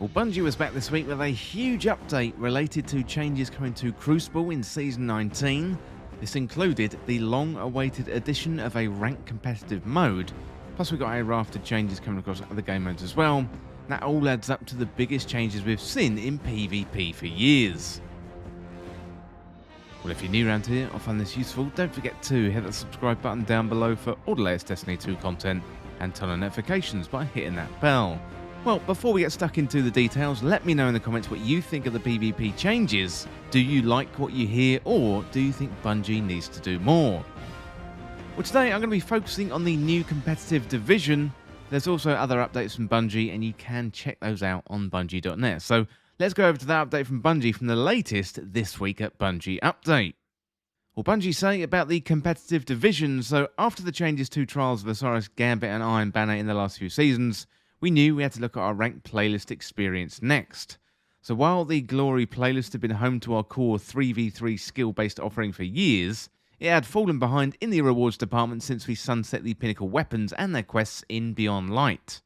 Well, Bungie was back this week with a huge update related to changes coming to Crucible in Season 19. This included the long-awaited addition of a ranked competitive mode, plus we got a raft of changes coming across other game modes as well. That all adds up to the biggest changes we've seen in PvP for years. Well, if you're new around here or find this useful, don't forget to hit that subscribe button down below for all the latest Destiny 2 content and turn on notifications by hitting that bell. Well, before we get stuck into the details, let me know in the comments what you think of the PvP changes. Do you like what you hear, or do you think Bungie needs to do more? Well, today I'm going to be focusing on the new competitive division. There's also other updates from Bungie, and you can check those out on Bungie.net. So let's go over to that update from Bungie from the latest This Week at Bungie update. Well, Bungie say about the competitive division, so after the changes to Trials of Osiris, Gambit and Iron Banner in the last few seasons, we knew we had to look at our ranked playlist experience next. So while the Glory playlist had been home to our core 3v3 skill-based offering for years, it had fallen behind in the rewards department since we sunset the pinnacle weapons and their quests in Beyond Light.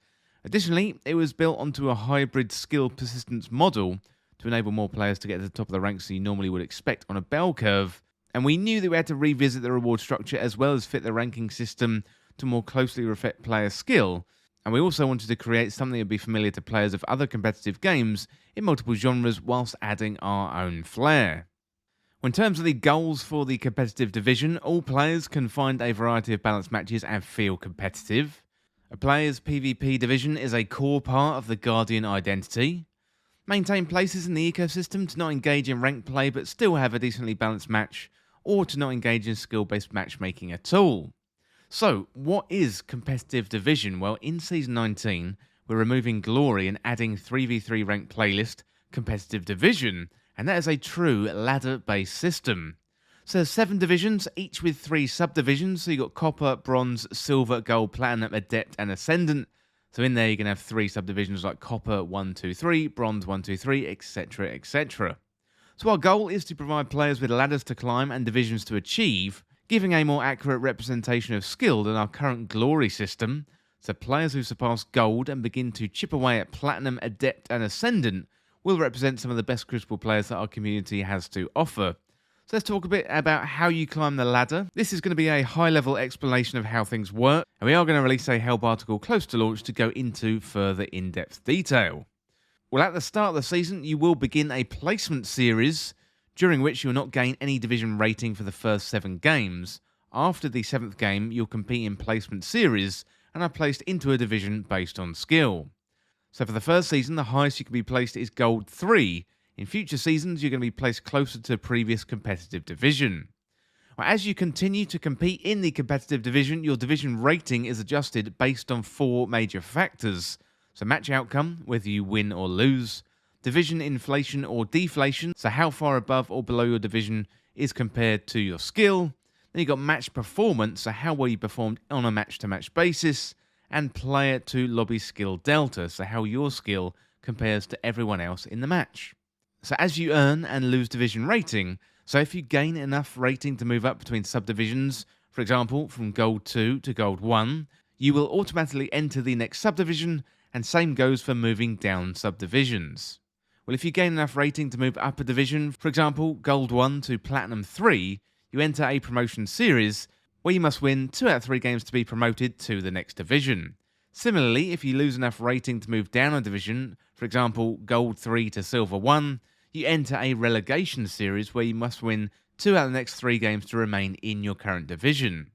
Additionally, it was built onto a hybrid skill persistence model to enable more players to get to the top of the ranks than you normally would expect on a bell curve, and we knew that we had to revisit the reward structure as well as fit the ranking system to more closely reflect player skill. And we also wanted to create something that would be familiar to players of other competitive games in multiple genres whilst adding our own flair. In terms of the goals for the competitive division, all players can find a variety of balanced matches and feel competitive. A player's PvP division is a core part of the Guardian identity. Maintain places in the ecosystem to not engage in ranked play but still have a decently balanced match, or to not engage in skill-based matchmaking at all. So, what is competitive division? Well, in Season 19, we're removing Glory and adding 3v3 ranked playlist, competitive division, and that is a true ladder-based system. So there's 7 divisions, each with 3 subdivisions, so you've got Copper, Bronze, Silver, Gold, Platinum, Adept, and Ascendant. So in there you're going to have 3 subdivisions like Copper 1, 2, 3, Bronze 1, 2, 3, etc, etc. So our goal is to provide players with ladders to climb and divisions to achieve, giving a more accurate representation of skill than our current Glory system, so players who surpass Gold and begin to chip away at Platinum, Adept and Ascendant will represent some of the best Crucible players that our community has to offer. So let's talk a bit about how you climb the ladder. This is going to be a high-level explanation of how things work, and we are going to release a help article close to launch to go into further in-depth detail. Well, at the start of the season, you will begin a placement series, during which you'll not gain any division rating for the first 7 games. After the 7th game, you'll compete in placement series and are placed into a division based on skill. So for the first season, the highest you can be placed is Gold 3. In future seasons, you're going to be placed closer to previous competitive division. Well, as you continue to compete in the competitive division, your division rating is adjusted based on 4 major factors. So match outcome, whether you win or lose, division inflation or deflation, so how far above or below your division is compared to your skill. Then you've got match performance, so how well you performed on a match-to-match basis, and player to lobby skill delta, so how your skill compares to everyone else in the match. So as you earn and lose division rating, so if you gain enough rating to move up between subdivisions, for example from Gold 2 to Gold 1, you will automatically enter the next subdivision, and same goes for moving down subdivisions. Well, if you gain enough rating to move up a division, for example, Gold 1 to Platinum 3, you enter a promotion series where you must win 2 out of 3 games to be promoted to the next division. Similarly, if you lose enough rating to move down a division, for example, Gold 3 to Silver 1, you enter a relegation series where you must win 2 out of the next 3 games to remain in your current division.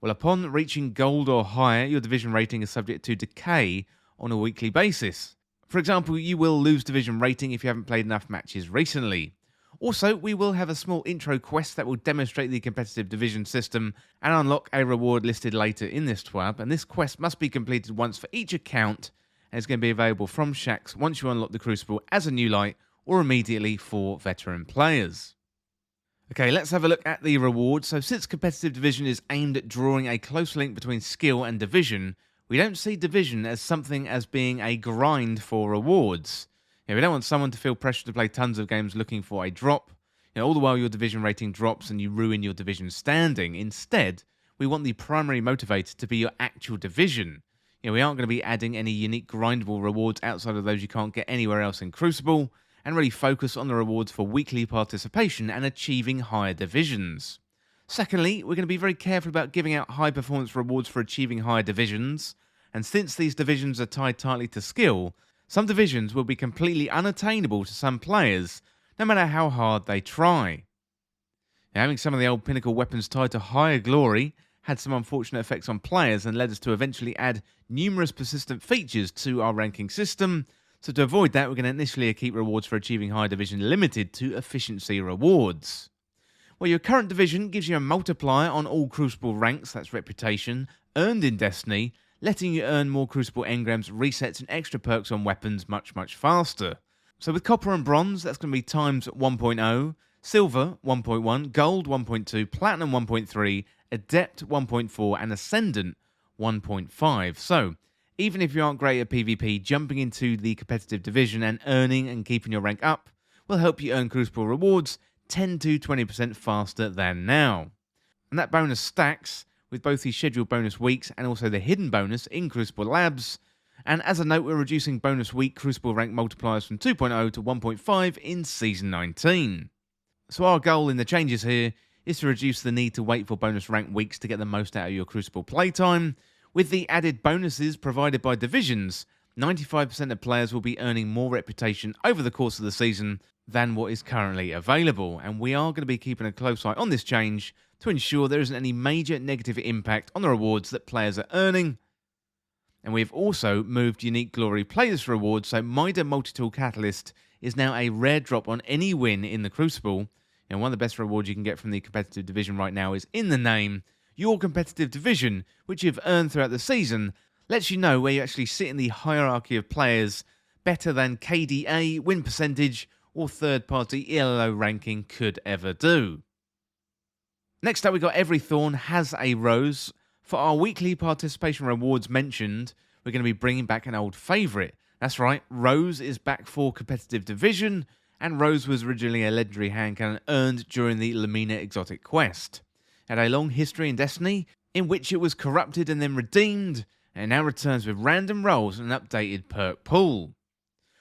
Well, upon reaching Gold or higher, your division rating is subject to decay on a weekly basis. For example, you will lose division rating if you haven't played enough matches recently. Also, we will have a small intro quest that will demonstrate the competitive division system and unlock a reward listed later in this TWAB, and this quest must be completed once for each account, and it's going to be available from Shaxx once you unlock the Crucible as a new light or immediately for veteran players. Okay, let's have a look at the rewards. So since competitive division is aimed at drawing a close link between skill and division, we don't see division as something as being a grind for rewards. We don't want someone to feel pressure to play tons of games looking for a drop. All the while your division rating drops and you ruin your division standing. Instead, we want the primary motivator to be your actual division. We aren't going to be adding any unique grindable rewards outside of those you can't get anywhere else in Crucible, and really focus on the rewards for weekly participation and achieving higher divisions. Secondly, we're going to be very careful about giving out high performance rewards for achieving higher divisions, and since these divisions are tied tightly to skill, some divisions will be completely unattainable to some players, no matter how hard they try. Having some of the old pinnacle weapons tied to higher glory had some unfortunate effects on players and led us to eventually add numerous persistent features to our ranking system. So to avoid that, we're going to initially keep rewards for achieving high division limited to efficiency rewards. Well, your current division gives you a multiplier on all Crucible ranks, that's reputation, earned in Destiny, letting you earn more Crucible engrams, resets and extra perks on weapons much faster. So with copper and bronze, that's going to be times 1.0, silver 1.1, gold 1.2, platinum 1.3, adept 1.4 and ascendant 1.5. So even if you aren't great at PvP, jumping into the competitive division and earning and keeping your rank up will help you earn Crucible rewards 10 to 20% faster than now. And that bonus stacks with both the scheduled bonus weeks and also the hidden bonus in Crucible Labs. And as a note, we're reducing bonus week Crucible rank multipliers from 2.0 to 1.5 in Season 19. So our goal in the changes here is to reduce the need to wait for bonus rank weeks to get the most out of your Crucible playtime. With the added bonuses provided by divisions, 95% of players will be earning more reputation over the course of the season than what is currently available, and we are going to be keeping a close eye on this change to ensure there isn't any major negative impact on the rewards that players are earning. And we've also moved unique glory playlist rewards, so Mida Multi-Tool Catalyst is now a rare drop on any win in the Crucible, and one of the best rewards you can get from the competitive division right now is in the name. Your competitive division, which you've earned throughout the season, lets you know where you actually sit in the hierarchy of players better than KDA, win percentage, or third-party ELO ranking could ever do. Next up, we got Every Thorn Has a Rose. For our weekly participation rewards mentioned, we're going to be bringing back an old favourite. That's right, Rose is back for competitive division, and Rose was originally a legendary hand cannon earned during the Lamina exotic quest. It had a long history in Destiny, in which it was corrupted and then redeemed, and now returns with random rolls and an updated perk pool.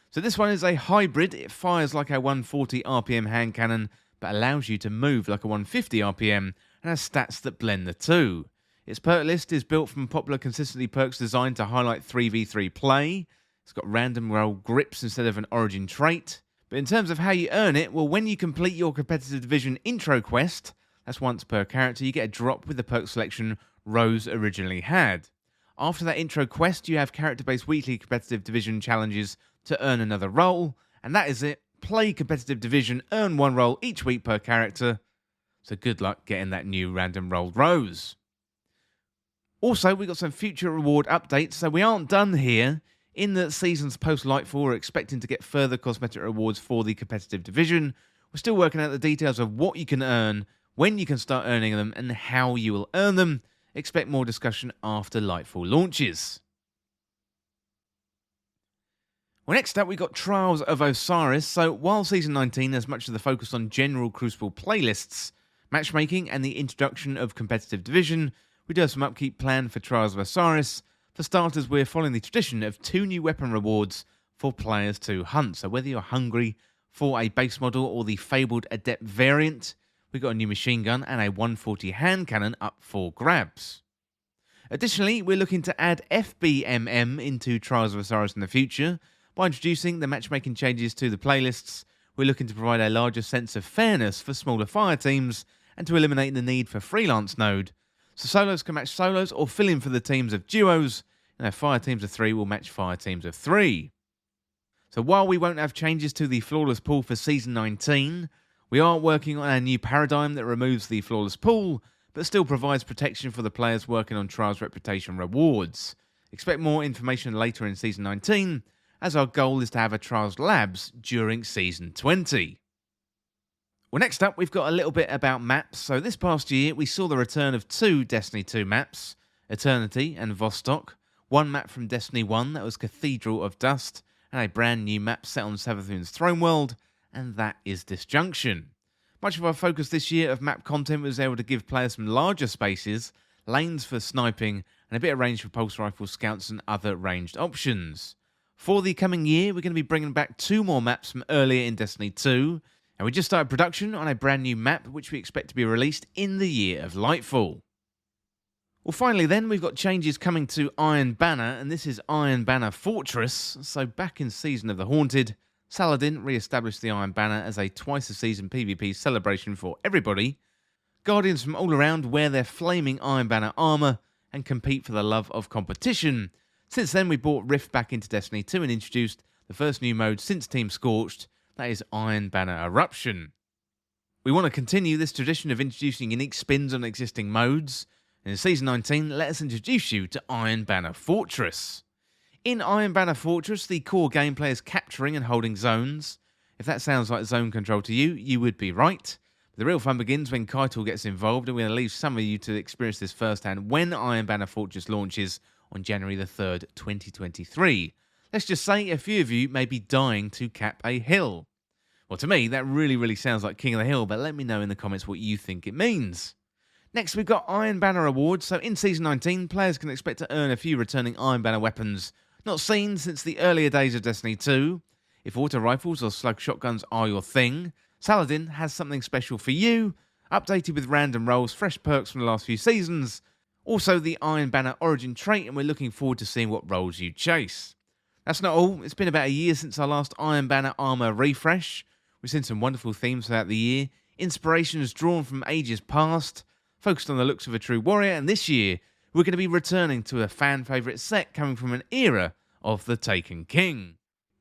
So this one is a hybrid. It fires like a 140 RPM hand cannon, but allows you to move like a 150 RPM, and has stats that blend the two. Its perk list is built from popular consistently perks designed to highlight 3v3 play. It's got random roll grips instead of an origin trait. But in terms of how you earn it, well, when you complete your competitive division intro quest, that's once per character, you get a drop with the perk selection Rose originally had. After that intro quest, you have character-based weekly competitive division challenges to earn another role, and that is it. Play competitive division, earn one role each week per character. So good luck getting that new random rolled Rose. Also, we got some future reward updates, so we aren't done here. In the seasons post-Lightfall, we're expecting to get further cosmetic rewards for the competitive division. We're still working out the details of what you can earn, when you can start earning them, and how you will earn them. Expect more discussion after Lightfall launches. Well, next up, we got Trials of Osiris. So while Season 19 has much of the focus on general Crucible playlists, matchmaking and the introduction of competitive division, we do have some upkeep planned for Trials of Osiris. For starters, we're following the tradition of 2 new weapon rewards for players to hunt. So whether you're hungry for a base model or the fabled adept variant, we've got a new machine gun and a 140 hand cannon up for grabs. Additionally, we're looking to add FBMM into Trials of Osiris in the future. By introducing the matchmaking changes to the playlists, we're looking to provide a larger sense of fairness for smaller fire teams and to eliminate the need for freelance node. So solos can match solos or fill in for the teams of duos, and fire teams of 3 will match fire teams of 3. So while we won't have changes to the flawless pool for Season 19, we are working on a new paradigm that removes the flawless pool, but still provides protection for the players working on Trials reputation rewards. Expect more information later in Season 19, as our goal is to have a Trials Labs during Season 20. Well, next up, we've got a little bit about maps. So this past year, we saw the return of 2 Destiny 2 maps, Eternity and Vostok. One map from Destiny 1 that was Cathedral of Dust, and a brand new map set on Savathun's throne world, and that is Disjunction. Much of our focus this year of map content was able to give players some larger spaces, lanes for sniping, and a bit of range for pulse rifles, scouts, and other ranged options. For the coming year, we're going to be bringing back 2 more maps from earlier in Destiny 2, and we just started production on a brand new map which we expect to be released in the year of Lightfall. Well, finally then, we've got changes coming to Iron Banner, and this is Iron Banner Fortress. So back in Season of the Haunted, Saladin re-established the Iron Banner as a twice-a-season PvP celebration for everybody. Guardians from all around wear their flaming Iron Banner armour and compete for the love of competition. Since then, we brought Rift back into Destiny 2 and introduced the first new mode since Team Scorched, that is Iron Banner Eruption. We want to continue this tradition of introducing unique spins on existing modes. In Season 19, let us introduce you to Iron Banner Fortress. In Iron Banner Fortress, the core gameplay is capturing and holding zones. If that sounds like zone control to you, you would be right. But the real fun begins when Keitel gets involved, and we're going to leave some of you to experience this firsthand when Iron Banner Fortress launches on January the 3rd, 2023. Let's just say a few of you may be dying to cap a hill. Well, to me, that really sounds like King of the Hill, but let me know in the comments what you think it means. Next, we've got Iron Banner Awards. So in Season 19, players can expect to earn a few returning Iron Banner weapons not seen since the earlier days of Destiny 2. If auto rifles or slug shotguns are your thing, Saladin has something special for you, updated with random rolls, fresh perks from the last few seasons, also the Iron Banner Origin trait, and we're looking forward to seeing what roles you chase. That's not all. It's been about a year since our last Iron Banner armor refresh. We've seen some wonderful themes throughout the year, inspirations drawn from ages past, focused on the looks of a true warrior, and this year we're going to be returning to a fan favourite set coming from an era of the Taken King.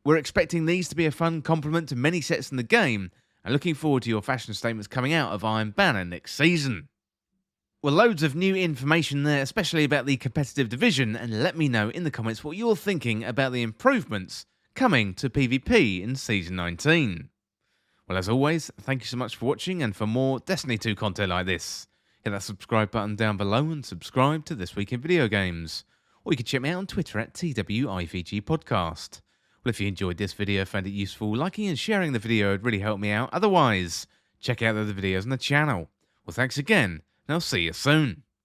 We're expecting these to be a fun complement to many sets in the game, and looking forward to your fashion statements coming out of Iron Banner next season. Well, loads of new information there, especially about the competitive division, and let me know in the comments what you're thinking about the improvements coming to PvP in Season 19. Well, as always, thank you so much for watching, and for more Destiny 2 content like this, hit that subscribe button down below and subscribe to This Week in Video Games. Or you can check me out on Twitter at TWIVG Podcast. Well, if you enjoyed this video, found it useful, liking and sharing the video would really help me out. Otherwise, check out the other videos on the channel. Well, thanks again, and I'll see you soon.